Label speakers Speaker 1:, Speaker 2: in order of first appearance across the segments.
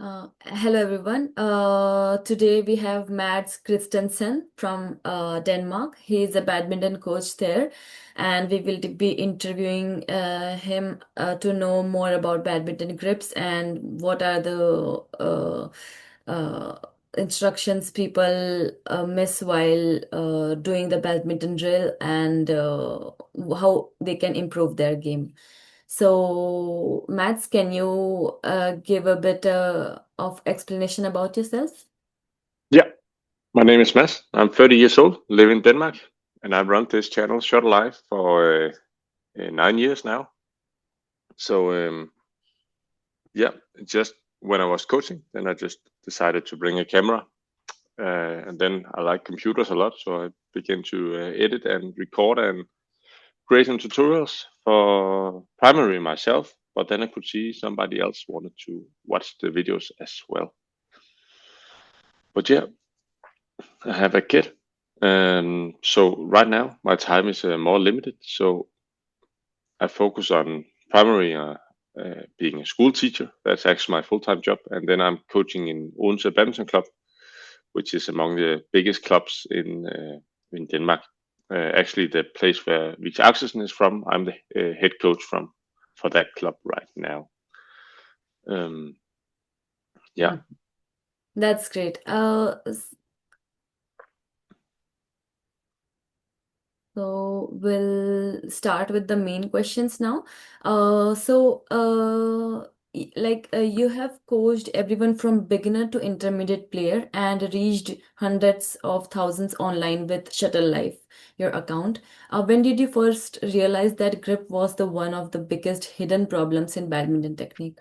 Speaker 1: Hello everyone. Today we have Mats Christensen from Denmark. He is a badminton coach there, and we will be interviewing him to know more about badminton grips and what are the uh, instructions people miss while doing the badminton drill and how they can improve their game. So, Mads, can you give a bit of explanation about yourself?
Speaker 2: Yeah, my name is Mats. I'm 30 years old, live in Denmark, and I've run this channel, Shuttle Life, for 9 years now. So, yeah, just when I was coaching, then I just decided to bring a camera. And then I like computers a lot, so I began to edit and record and create some tutorials for primary myself. But then I could see somebody else wanted to watch the videos as well. But yeah, I have a kid. So right now my time is more limited. So I focus on primary being a school teacher. That's actually my full-time job. And then I'm coaching in Odense Badminton Club, which is among the biggest clubs in Denmark. Actually, the place where Viktor Axelsen is from, I'm the head coach for that club right now. Um, yeah.
Speaker 1: Mm. That's great. So we'll start with the main questions now. You have coached everyone from beginner to intermediate player and reached hundreds of thousands online with Shuttle Life, your account. When did you first realize that grip was the one of the biggest hidden problems in badminton technique?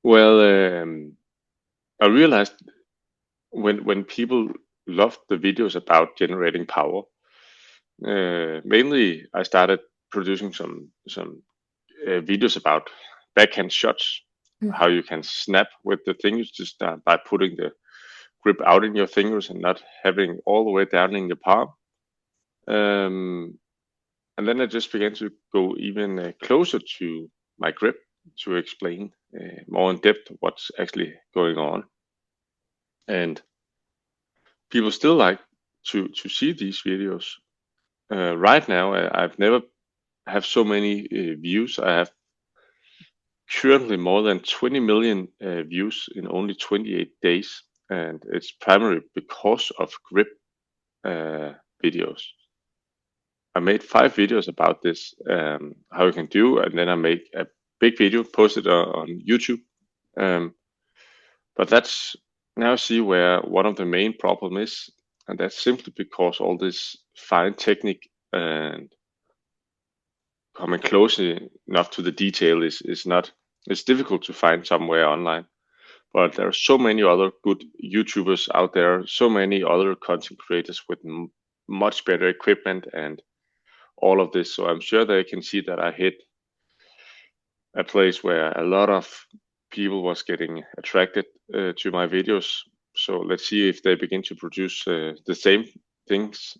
Speaker 2: Well, I realized when people loved the videos about generating power. Mainly, I started producing some videos about backhand shots, how you can snap with the fingers just by putting the grip out in your fingers and not having all the way down in your palm. Um, and then I just began to go even closer to my grip to explain more in depth what's actually going on. And people still like to see these videos. Right now, I've never have so many views. I have currently more than 20 million views in only 28 days, and it's primarily because of grip videos. I made 5 videos about this, how you can do, and then I make a big video, posted on YouTube. Um, but that's now see where one of the main problem is, and that's simply because all this fine technique and coming close enough to the detail is not. It's difficult to find somewhere online. But there are so many other good YouTubers out there, so many other content creators with much better equipment and all of this. So I'm sure they can see that I hit a place where a lot of people was getting attracted to my videos. So let's see if they begin to produce the same things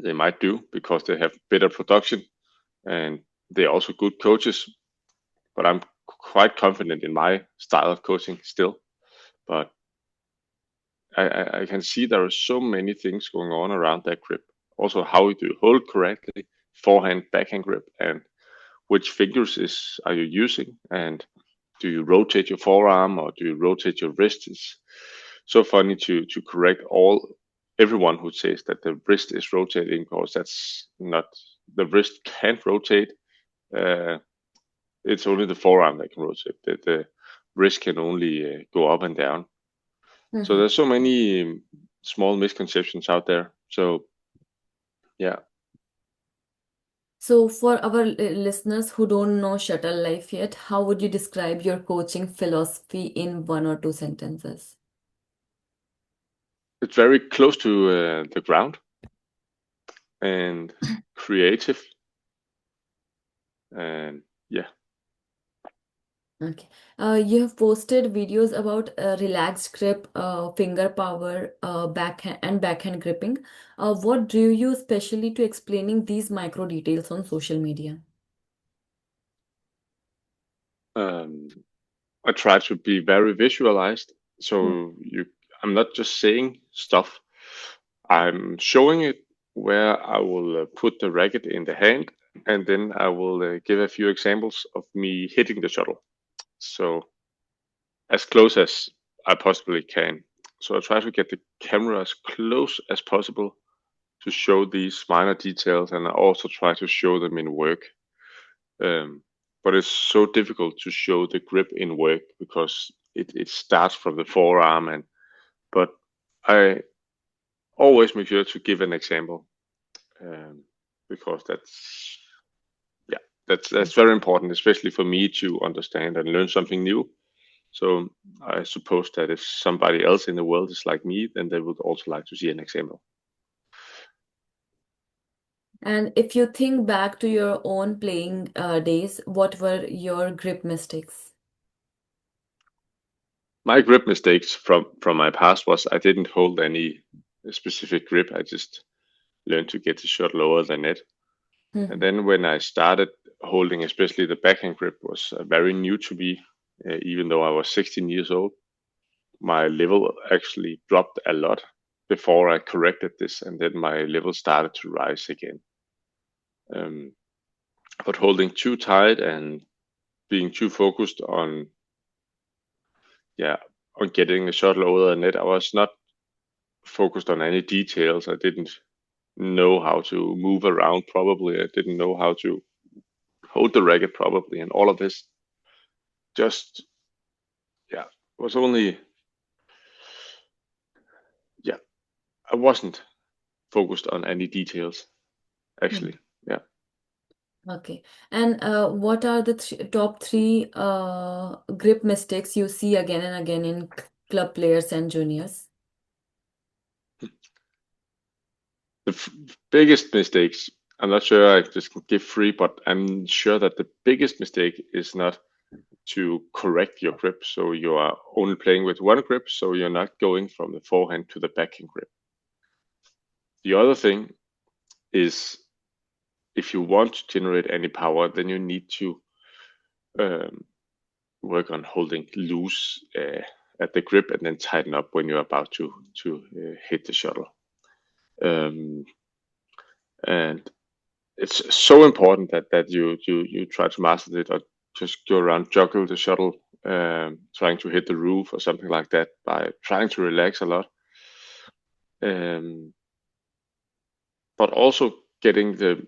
Speaker 2: they might do because they have better production and they're also good coaches. But I'm quite confident in my style of coaching still. But I can see there are so many things going on around that grip. Also, how do you hold correctly, forehand, backhand grip, and which fingers are you using, and do you rotate your forearm or do you rotate your wrist? It's so funny to correct everyone who says that the wrist is rotating because that's not the wrist can't rotate. Uh, it's only the forearm that can rotate. The wrist can only go up and down. So
Speaker 1: Mhm.
Speaker 2: there's so many small misconceptions out there. So yeah,
Speaker 1: So, for our listeners who don't know Shuttle Life yet, how would you describe your coaching philosophy in one or two sentences?
Speaker 2: it's very close to the ground and creative, and yeah,
Speaker 1: Okay. You have posted videos about relaxed grip, finger power, backhand and backhand gripping. What drew you especially to explaining these micro details on social media?
Speaker 2: I try to be very visualized. So I'm not just saying stuff. I'm showing it where I will put the racket in the hand, and then I will give a few examples of me hitting the shuttle. So as close as I possibly can. So I try to get the camera as close as possible to show these minor details, and I also try to show them in work. But it's so difficult to show the grip in work because it starts from the forearm, but I always make sure to give an example, because that's very important, especially for me to understand and learn something new. So I suppose that if somebody else in the world is like me, then they would also like to see an example.
Speaker 1: And if you think back to your own playing days, what were your grip mistakes?
Speaker 2: My grip mistakes from my past was I didn't hold any specific grip. I just learned to get the shot lower than net. And then when I started holding, especially the backhand grip, was very new to me. Even though I was 16 years old, my level actually dropped a lot before I corrected this, and then my level started to rise again. But holding too tight and being too focused on getting the shot lower than net, I was not focused on any details. I didn't know how to move around probably. I didn't know how to hold the racket probably, and all of this just was only I wasn't focused on any details actually. Yeah.
Speaker 1: Okay. And what are the top three grip mistakes you see again and again in club players and juniors?
Speaker 2: The biggest mistakes, I'm not sure I just can give three, but I'm sure that the biggest mistake is not to correct your grip. So you are only playing with one grip, so you're not going from the forehand to the backhand grip. The other thing is, if you want to generate any power, then you need to work on holding loose at the grip and then tighten up when you're about to hit the shuttle. And it's so important that you try to master it, or just go around juggle the shuttle, trying to hit the roof or something like that by trying to relax a lot. But also getting the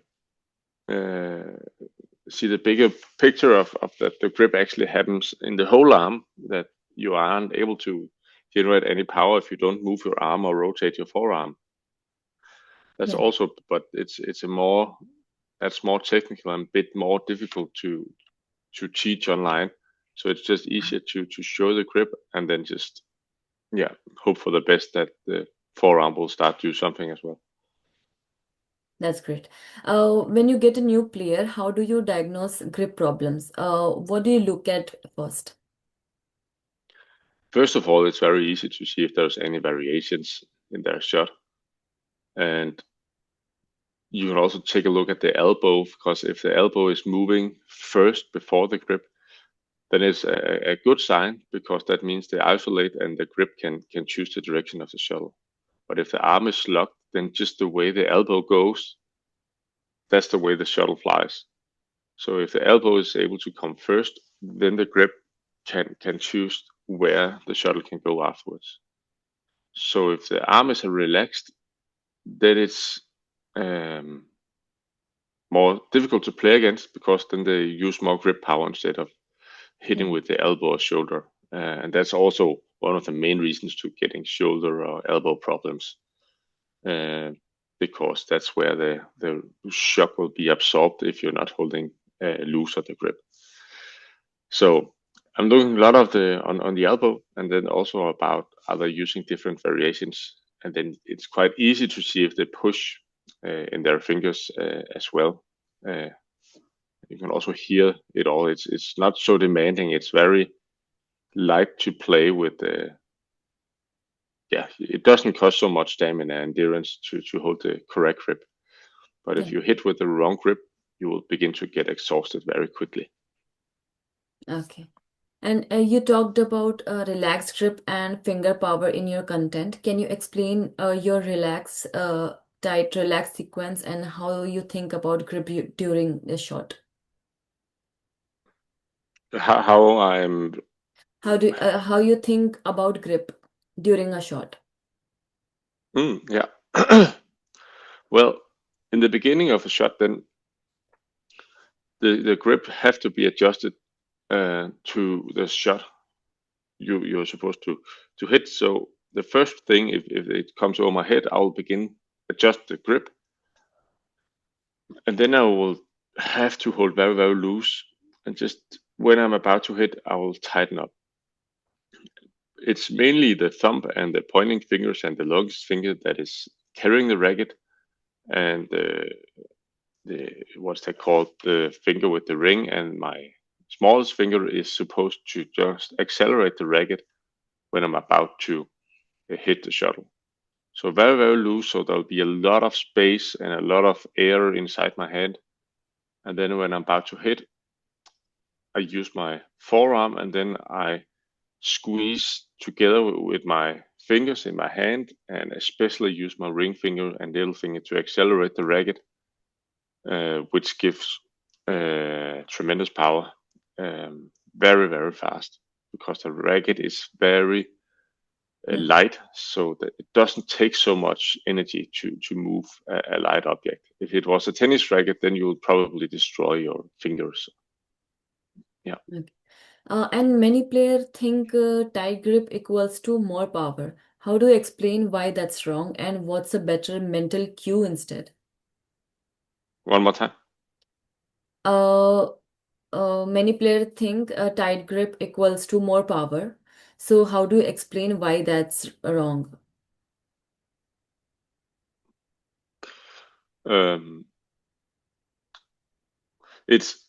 Speaker 2: see the bigger picture of that the grip actually happens in the whole arm, that you aren't able to generate any power if you don't move your arm or rotate your forearm. That's also, but it's that's more technical and a bit more difficult to teach online. So it's just easier to show the grip and then just hope for the best that the forearm will start to do something as well.
Speaker 1: That's great. When you get a new player, how do you diagnose grip problems? What do you look at first?
Speaker 2: First of all, it's very easy to see if there's any variations in their shot. And you can also take a look at the elbow, because if the elbow is moving first before the grip, then it's a good sign, because that means they isolate and the grip can choose the direction of the shuttle. But if the arm is locked, then just the way the elbow goes, that's the way the shuttle flies. So if the elbow is able to come first, then the grip can choose where the shuttle can go afterwards. So if the arm is relaxed, then it's more difficult to play against, because then they use more grip power instead of hitting with the elbow or shoulder. And that's also one of the main reasons to getting shoulder or elbow problems, because that's where the shock will be absorbed if you're not holding loose of the grip. So I'm looking a lot of on the elbow, and then also about other using different variations, and then it's quite easy to see if they push in their fingers as well. You can also hear it all. It's not so demanding. It's very light to play with. It doesn't cost so much stamina and endurance to hold the correct grip. But if you hit with the wrong grip, you will begin to get exhausted very quickly.
Speaker 1: Okay. And you talked about relaxed grip and finger power in your content. Can you explain your tight, relaxed sequence and how you think about during the shot?
Speaker 2: How I'm
Speaker 1: How you think about grip during a shot?
Speaker 2: yeah. Well, in the beginning of a shot, then the grip have to be adjusted to the shot you're supposed to hit. So the first thing, if it comes over my head, I will begin adjust the grip, and then I will have to hold very very loose, and just when I'm about to hit, I will tighten up. It's mainly the thumb and the pointing fingers and the longest finger that is carrying the racket, and the what's that called, the finger with the ring, and my smallest finger is supposed to just accelerate the racket when I'm about to hit the shuttle. So very, very loose. So there'll be a lot of space and a lot of air inside my hand. And then when I'm about to hit, I use my forearm and then I squeeze together with my fingers in my hand, and especially use my ring finger and little finger to accelerate the racket, which gives tremendous power, very, very fast, because the racket is very light, so that it doesn't take so much energy to move a light object. If it was a tennis racket, then you would probably destroy your fingers. Yeah.
Speaker 1: Okay. And many players think tight grip equals to more power. How do you explain why that's wrong and what's a better mental cue instead?
Speaker 2: One more time.
Speaker 1: Uh, Many players think a tight grip equals to more power. So how do you explain why that's wrong?
Speaker 2: Um, it's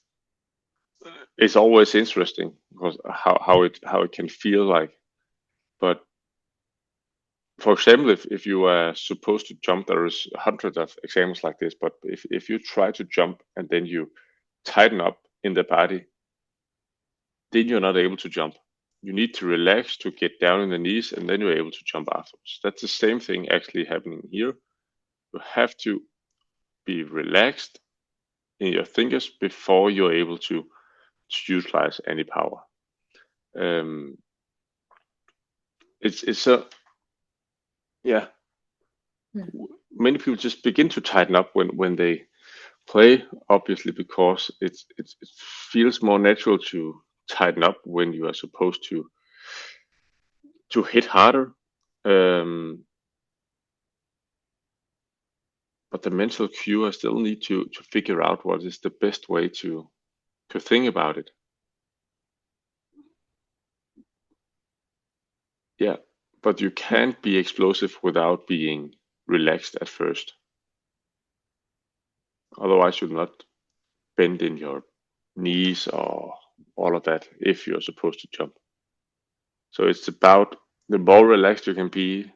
Speaker 2: it's always interesting because how it can feel like. But for example, if you are supposed to jump, there is hundreds of examples like this. But if you try to jump and then you tighten up in the body, then you're not able to jump. You need to relax to get down in the knees, and then you're able to jump afterwards. That's the same thing actually happening here. You have to be relaxed in your fingers before you're able to utilize any power. Um, it's a yeah.
Speaker 1: Hmm.
Speaker 2: Many people just begin to tighten up when they play, obviously, because it feels more natural to tighten up when you are supposed to hit harder. Um, but the mental cue, I still need to figure out what is the best way to think about it. Yeah, but you can't be explosive without being relaxed at first. Otherwise, you'll not bend in your knees or all of that if you're supposed to jump. So it's about, the more relaxed you can be,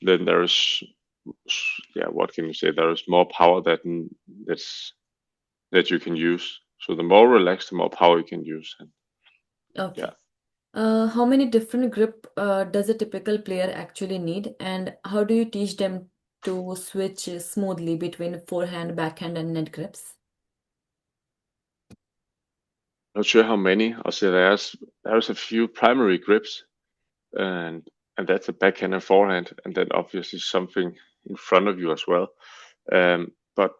Speaker 2: then there's, yeah, what can you say? There is more power that's that you can use. So the more relaxed, the more power you can use. And yeah,
Speaker 1: Okay. How many different grip does a typical player actually need, and how do you teach them to switch smoothly between forehand, backhand, and net grips?
Speaker 2: not sure how many. I'll say there's a few primary grips, and that's a backhand and forehand, and then obviously something in front of you as well. But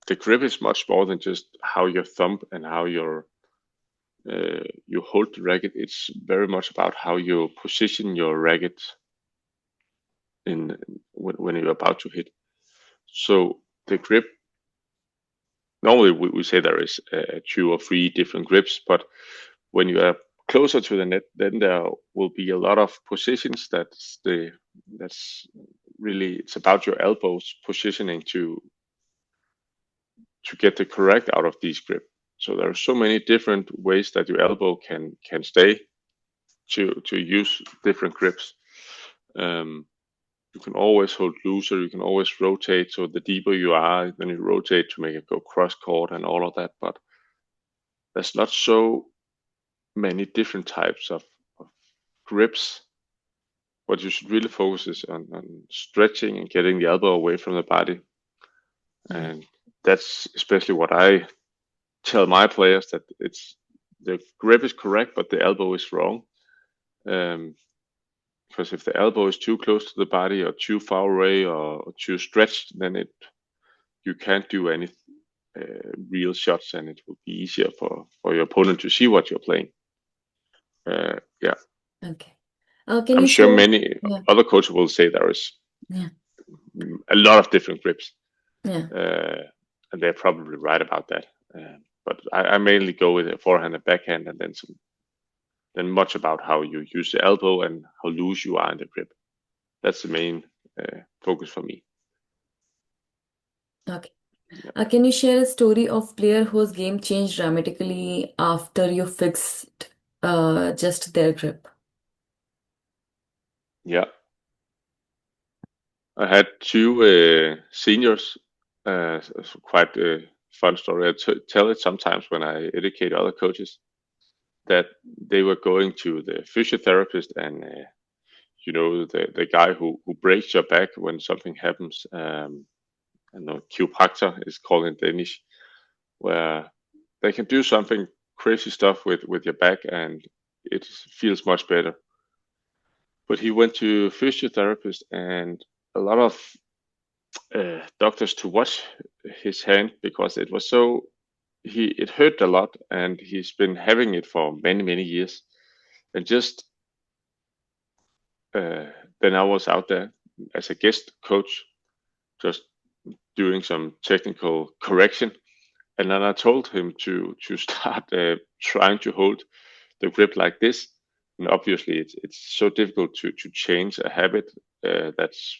Speaker 2: the grip is much more than just how your thumb and how you hold the racket. It's very much about how you position your racket in when you're about to hit. So the grip, normally we say there is two or three different grips, but when you are closer to the net, then there will be a lot of positions. That's really, it's about your elbows positioning to get the correct out of these grip. So there are so many different ways that your elbow can stay to use different grips. Um, you can always hold looser. You can always rotate. So the deeper you are, then you rotate to make it go cross court and all of that. But there's not so many different types of grips. What you should really focus is on stretching and getting the elbow away from the body. And that's especially what I tell my players, that it's the grip is correct, but the elbow is wrong. Because if the elbow is too close to the body or too far away or too stretched, then you can't do any real shots, and it will be easier for your opponent to see what you're playing. Yeah,
Speaker 1: Okay. Can
Speaker 2: I'm
Speaker 1: you
Speaker 2: sure
Speaker 1: share?
Speaker 2: many
Speaker 1: Yeah.
Speaker 2: other coaches will say there is
Speaker 1: Yeah.
Speaker 2: a lot of different grips,
Speaker 1: Yeah.
Speaker 2: and they're probably right about that. But I mainly go with a forehand and backhand, and then much about how you use the elbow and how loose you are in the grip. That's the main focus for me.
Speaker 1: Okay.
Speaker 2: Yeah.
Speaker 1: Can you share a story of player whose game changed dramatically after you fixed just their grip?
Speaker 2: Yeah. I had two seniors. It's quite a fun story. I tell it sometimes when I educate other coaches, that they were going to the physiotherapist, and the guy who breaks your back when something happens. I know chiropractor is called in Danish, where they can do something crazy stuff with your back, and it feels much better. But he went to physiotherapist and a lot of doctors to watch his hand, because it hurt a lot, and he's been having it for many years. And just then I was out there as a guest coach, just doing some technical correction, and then I told him to start trying to hold the grip like this. And obviously, it's so difficult to change a habit that's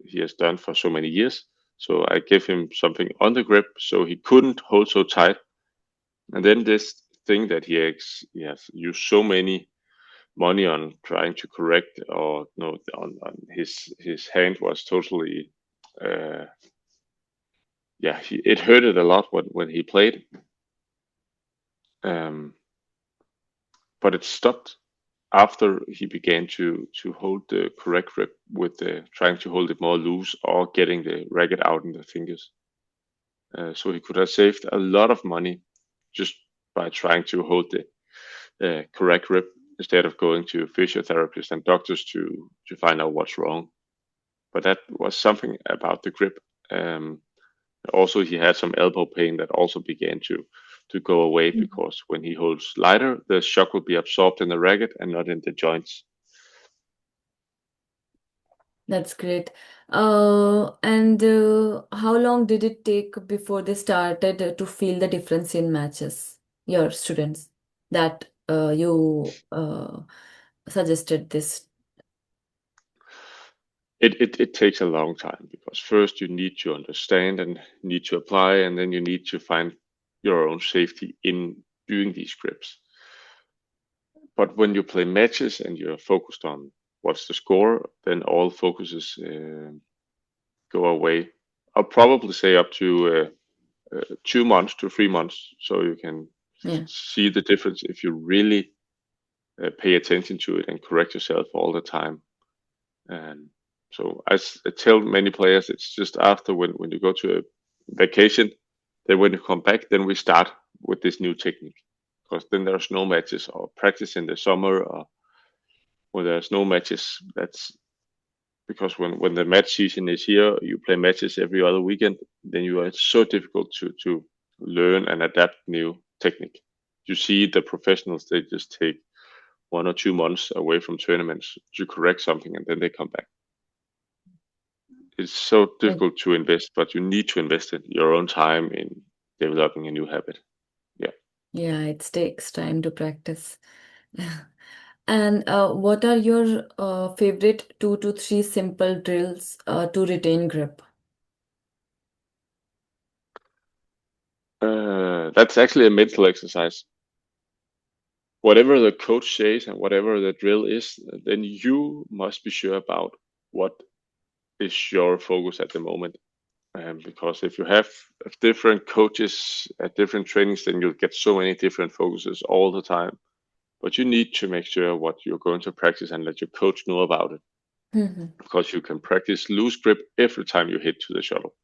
Speaker 2: he has done for so many years. So I gave him something on the grip so he couldn't hold so tight. And then this thing that he has used so many money on trying to correct, or no, on his hand was totally it hurted a lot when he played. Um, but it stopped after he began to hold the correct grip with trying to hold it more loose or getting the racket out in the fingers. So he could have saved a lot of money just by trying to hold the correct grip, instead of going to physiotherapists and doctors to find out what's wrong. But that was something about the grip. Also, he had some elbow pain that also began to go away, because when he holds lighter, the shock will be absorbed in the racket and not in the joints.
Speaker 1: That's great. And how long did it take before they started to feel the difference in matches, your students, that you suggested this?
Speaker 2: It takes a long time, because first you need to understand and need to apply, and then you need to find your own safety in doing these grips. But when you play matches and you're focused on what's the score, then all focuses go away. I'll probably say up to 2 months to 3 months, so you can
Speaker 1: Yeah.
Speaker 2: see the difference if you really pay attention to it and correct yourself all the time. And so I tell many players, it's just after when you go to a vacation, then when you come back, then we start with this new technique, because then there's no matches or practice in the summer, or when there's no matches. That's because when the match season is here, you play matches every other weekend. Then it's so difficult to learn and adapt new technique. You see the professionals, they just take 1 or 2 months away from tournaments to correct something, and then they come back. It's so
Speaker 1: Right.
Speaker 2: difficult to invest, but you need to invest in your own time in developing a new habit. Yeah.
Speaker 1: Yeah, it takes time to practice. And what are your favorite 2 to 3 simple drills to retain grip?
Speaker 2: That's actually a mental exercise. Whatever the coach says and whatever the drill is, then you must be sure about what is your focus at the moment. Because if you have different coaches at different trainings, then you'll get so many different focuses all the time. But you need to make sure what you're going to practice and let your coach know about it,
Speaker 1: Mhm.
Speaker 2: because you can practice loose grip every time you hit to the shuttle.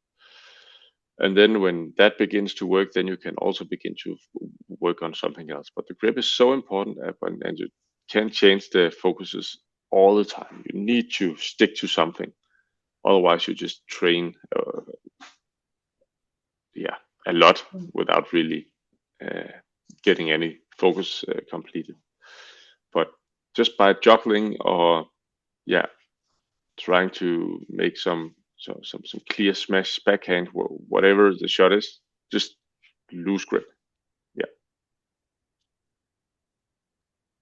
Speaker 2: And then when that begins to work, then you can also begin to work on something else. But the grip is so important, and you can't change the focuses all the time. You need to stick to something. Otherwise, you just train, yeah, a lot
Speaker 1: Mm.
Speaker 2: without really uh, getting any focus completed. But just by juggling, or yeah, trying to make some clear smash backhand, whatever the shot is, just lose grip. Yeah.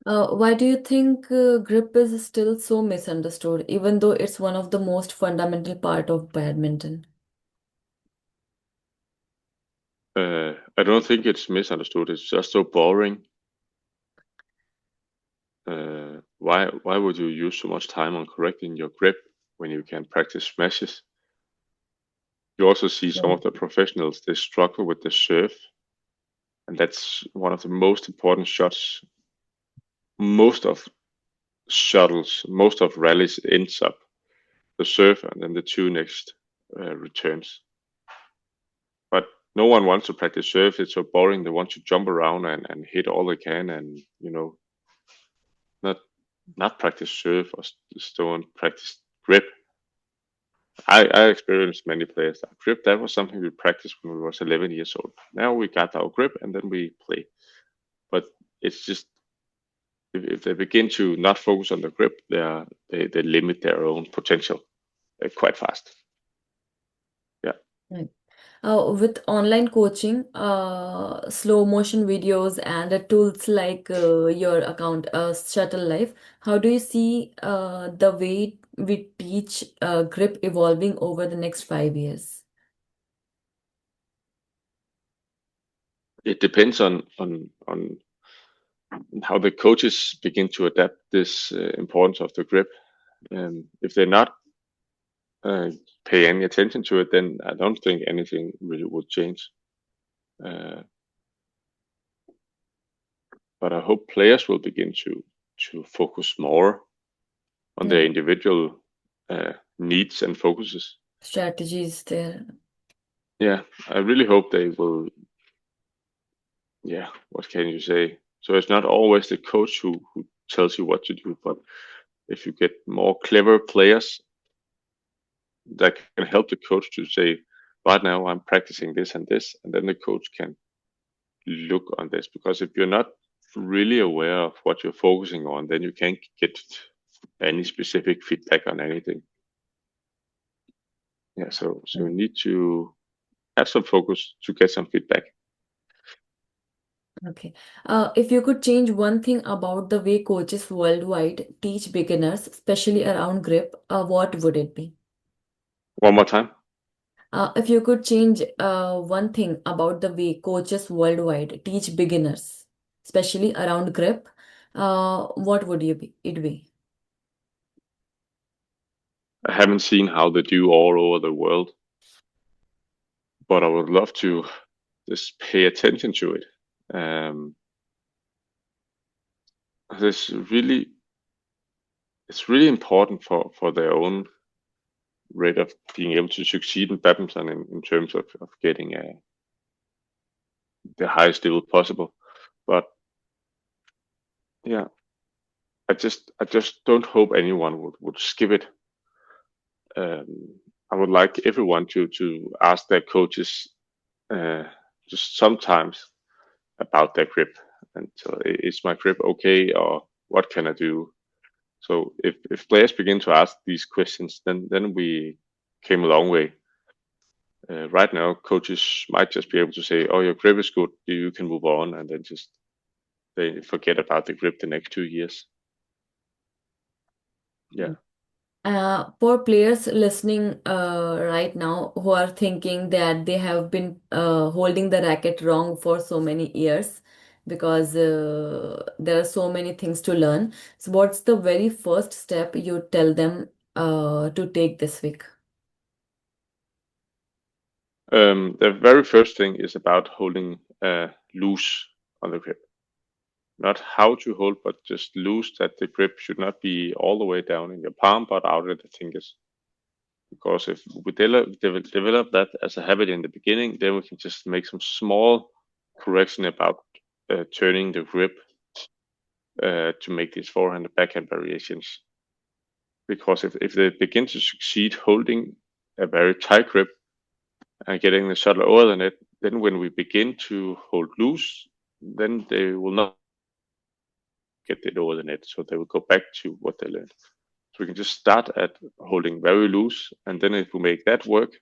Speaker 1: Why do you think grip is still so misunderstood, even though it's one of the most fundamental part of badminton?
Speaker 2: I don't think it's misunderstood. It's just so boring. Why would you use so much time on correcting your grip when you can practice smashes? You also see some
Speaker 1: Yeah.
Speaker 2: of the professionals, they struggle with the serve, and that's one of the most important shots. Most of shuttles, most of rallies ends up the serve and then the two next returns. But no one wants to practice serve. It's so boring. They want to jump around and hit all they can, and not not practice serve, or stone practice grip. I experienced many players that grip. That was something we practiced when we was 11 years old. Now we got our grip and then we play. But it's just, if they begin to not focus on the grip, they limit their own potential quite fast. Yeah.
Speaker 1: Right. With online coaching, slow motion videos and tools like your account, Shuttle Life, how do you see the way we teach grip evolving over the next 5 years?
Speaker 2: It depends on how the coaches begin to adapt this importance of the grip. If they're not uh, pay any attention to it, then I don't think anything really would change. Uh, but I hope players will begin to focus more on their
Speaker 1: Yeah.
Speaker 2: individual needs and focuses.
Speaker 1: Strategies there.
Speaker 2: Yeah, I really hope they will. Yeah, what can you say? So it's not always the coach who tells you what to do, but if you get more clever players that can help the coach to say, right now I'm practicing this and this, and then the coach can look on this. Because if you're not really aware of what you're focusing on, then you can't get any specific feedback on anything. Yeah, so you
Speaker 1: Mm.
Speaker 2: need to have some focus to get some feedback.
Speaker 1: Okay. If you could change one thing about the way coaches worldwide teach beginners, especially around grip, what would it be?
Speaker 2: One more time.
Speaker 1: If you could change one thing about the way coaches worldwide teach beginners, especially around grip, what would it be?
Speaker 2: I haven't seen how they do all over the world, but I would love to just pay attention to it. Um, this really, it's really important for their own rate of being able to succeed in badminton in terms of getting the highest level possible. But yeah, I just don't hope anyone would skip it. I would like everyone to ask their coaches uh, just sometimes about their grip, and so is my grip okay, or what can I do? So if players begin to ask these questions, then we came a long way. Right now, coaches might just be able to say, "Oh, your grip is good, you can move on," and then just they forget about the grip the next 2 years. Yeah.
Speaker 1: For players listening right now who are thinking that they have been holding the racket wrong for so many years because there are so many things to learn. So, what's the very first step you tell them to take this week?
Speaker 2: The very first thing is about holding loose on the grip. Not how to hold, but just loose, that the grip should not be all the way down in your palm, but out at the fingers. Because if we develop that as a habit in the beginning, then we can just make some small correction about turning the grip to make these forehand and backhand variations. Because if they begin to succeed holding a very tight grip and getting the shuttle over the net, then when we begin to hold loose, then they will not get it over the net. So they will go back to what they learned. So we can just start at holding very loose, and then if we make that work,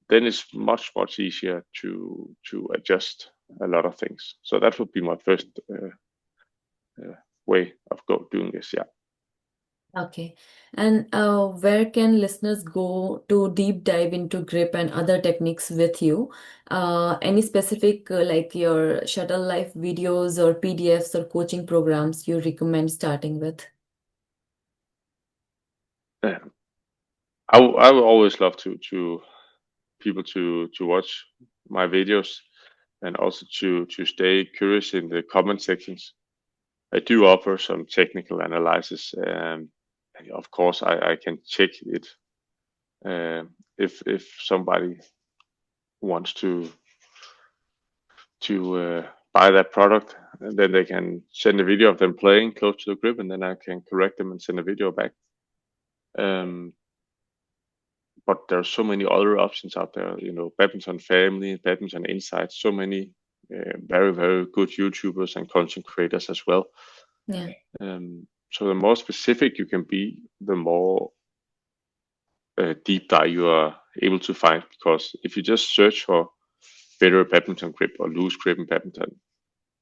Speaker 2: then it's much easier to adjust a lot of things. So that would be my first way of doing this. Yeah.
Speaker 1: Okay. And where can listeners go to deep dive into grip and other techniques with you? Any specific, like your Shuttle Life videos or PDFs or coaching programs you recommend starting with?
Speaker 2: Uh, I would always love to people to watch my videos, and also to stay curious in the comment sections. I do offer some technical analysis, and of course I can check it if somebody wants to buy that product, and then they can send a video of them playing close to the grip, and then I can correct them and send a video back. Um, but there are so many other options out there, Badminton Family, Badminton Insights, so many very good YouTubers and content creators as well.
Speaker 1: Yeah.
Speaker 2: So the more specific you can be, the more deep dive you are able to find. Because if you just search for better badminton grip or loose grip in badminton,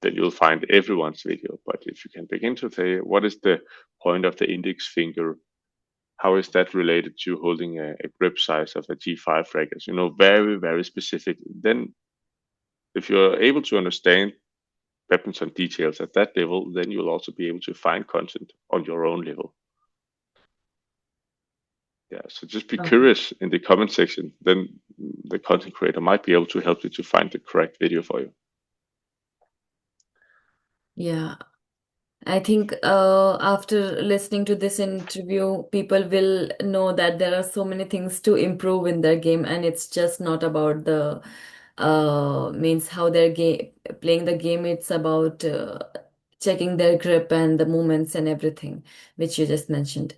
Speaker 2: then you'll find everyone's video. But if you can begin to say, what is the point of the index finger? How is that related to holding a grip size of a G5 racket? Very specific. Then if you're able to understand badminton details at that level, then you'll also be able to find content on your own level. Yeah, so just be
Speaker 1: Okay.
Speaker 2: curious in the comment section. Then the content creator might be able to help you to find the correct video for you.
Speaker 1: Yeah. I think after listening to this interview, people will know that there are so many things to improve in their game, and it's just not about the means how they're playing the game. It's about checking their grip and the movements and everything, which you just mentioned.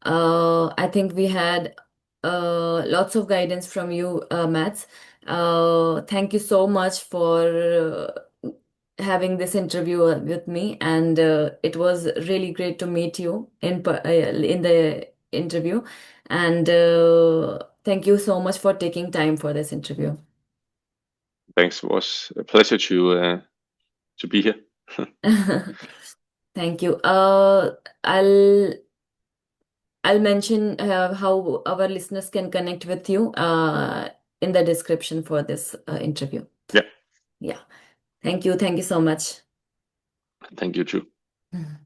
Speaker 1: I think we had lots of guidance from you, Mats. Thank you so much for having this interview with me, and it was really great to meet you in the interview. And thank you so much for taking time for this interview.
Speaker 2: Thanks. It was a pleasure to be here.
Speaker 1: Thank you. I'll mention how our listeners can connect with you in the description for this interview.
Speaker 2: Yeah,
Speaker 1: Yeah. Thank you. Thank you so much.
Speaker 2: thank you too.
Speaker 1: Mhm.